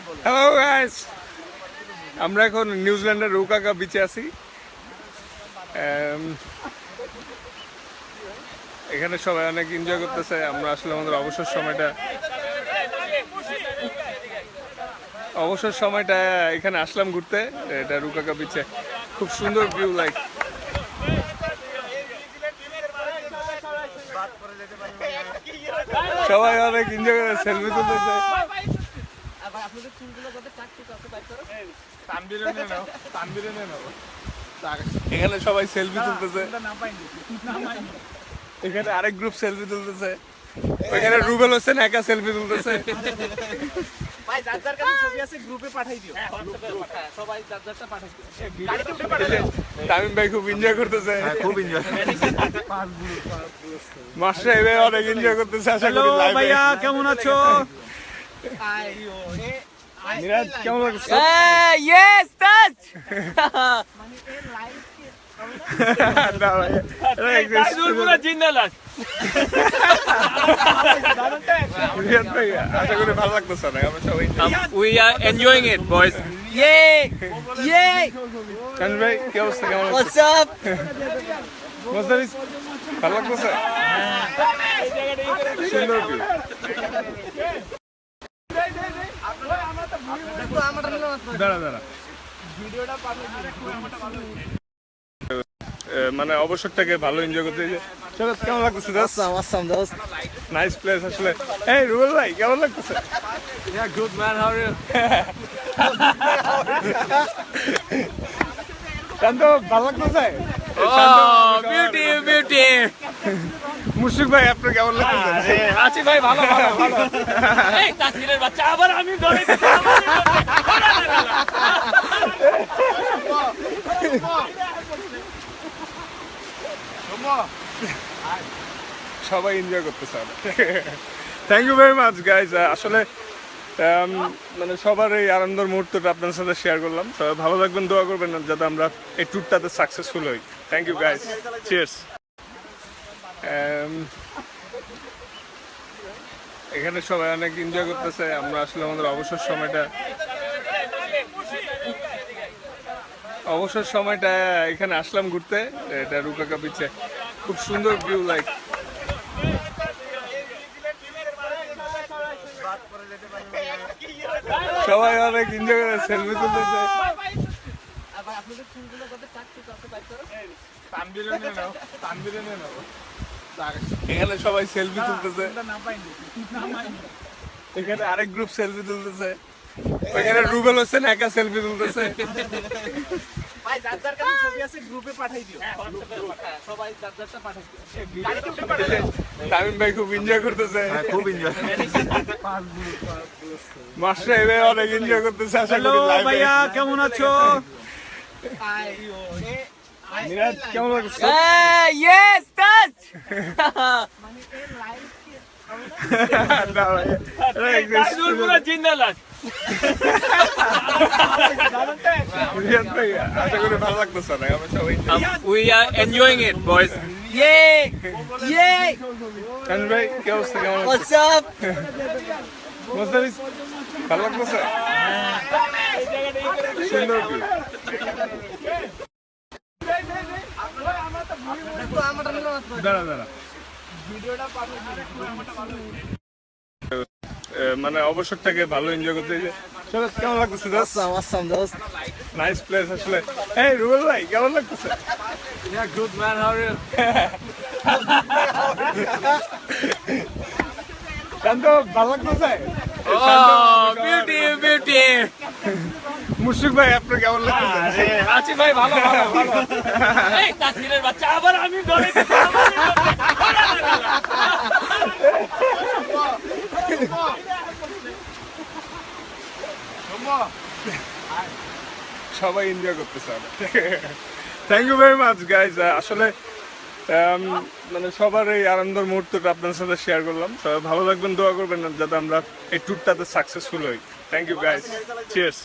Hello guys, আমরা এখন নিউজিল্যান্ডের রুকাকা বিচে আছি। এখানে সবাই অনেক এনজয় করতেছে। আমরা আসলে আমাদের অবসর সময়টা এখানে আসলাম ঘুরতে। এটা রুকাকা বিচে খুব সুন্দর ভিউ, লাইক সবাই অনেক এনজয় করে সেলফি তুলতেছে। এখানে সবাই সেলফি তুলতেছে। এখানে আরেক গ্রুপ সেলফি তুলতেছে। ওইখানে রুবেল হোসেন একা সেলফি তুলতেছে। তামিম ভাই খুব এনজয় করতেছে। মাস্টার ভাই অনেক এনজয় করতেছে। আশা করি ভাইয়া কেমন আছো? মিরাজ কেমন লাগছে? ইয়েস টাচ না ভাই, পুরো জিন্দালাস। মিরাজ ভাই আশা করি ভালো লাগতেছে না। আমরা সবাই We are enjoying it, boys. Yay! Yay! Tamim ভাই কি অবস্থা, কেমন লাগছে? What's up? মোস্তাফিজ ভালো লাগতেছে? সুন্দর view। দাঁড়া মানে অবসরটাকে ভালো এনজয় করতে। কেমন লাগতেছে? নাইস প্লেস আসলে। এই রুবেল ভাই কেমন লাগতেছে? Yeah, good man. How are you? শান্ত ভালো লাগতেছে? Oh, beauty. মুশফিক ভাই আপনার কেমন লাগতেছে? আছি ভাই, ভালো। এই তাসিরের বাচ্চা আবার আমি ধরে সবাই এনজয় করতেছে। Thank you very much guys. আসলে মানে সবার এই আনন্দের মুহূর্তটা আপনার সাথে শেয়ার করলাম। সবাই ভালো থাকবেন, দোয়া করবেন যাতে আমরা এই ট্যুরটাতে সাকসেসফুল হই। Thank you guys, cheers. এখানে সবাই অনেক এনজয় করতেছে। আমরা আসলে আমাদের অবসর সময়টা এখানে আসলাম ঘুরতে। এটা রুকাকা বিচে খুব সুন্দর ভিউ, লাইক সবাই অনেক এনজয় করে সেলফি তুলতেছে। এখানে সবাই সেলফি তুলতেছে। এখানে আরেক গ্রুপ সেলফি তুলতেছে। ওইখানে রুবেল হোসেন একা সেলফি তুলতেছে। তামিম ভাই খুব এনজয় করতেছে। মাস্টার ভাই অনেক এনজয় করতেছে। আশা করি ভাইয়া কেমন আছো? মিরাজ কেমন লাগছে? ইয়েস টাচ না ভাই, পুরো জিন্দালাস। মিরাজ ভাই আশা করি ভালো লাগতেছে না। আমরা সবাই We are enjoying it, boys. Yay! Yay! Tamim ভাই কি অবস্থা, কেমন লাগছে? What's up? মোস্তাফিজ ভালো লাগতেছে? সুন্দর view। দাঁড়া মানে অবসরটাকে ভালো এনজয় করতে। কেমন লাগতেছে? নাইস প্লেস আসলে। এই রুবেল ভাই কেমন লাগতেছে? Yeah, good man. How are you? শান্ত ভালো লাগতেছে? Oh, beauty. মুশফিক ভাই আপনার কেমন লাগতেছে? আছি ভাই, ভালো। এই তাসিরের বাচ্চা আবার আমি ধরে সবাই এনজয় করতেছে। Thank you very much guys. আসলে মানে সবার এই আনন্দের মুহূর্তটা আপনার সাথে শেয়ার করলাম। সবাই ভালো থাকবেন, দোয়া করবেন যাতে আমরা এই ট্যুরটাতে সাকসেসফুল হই। Thank you guys, cheers.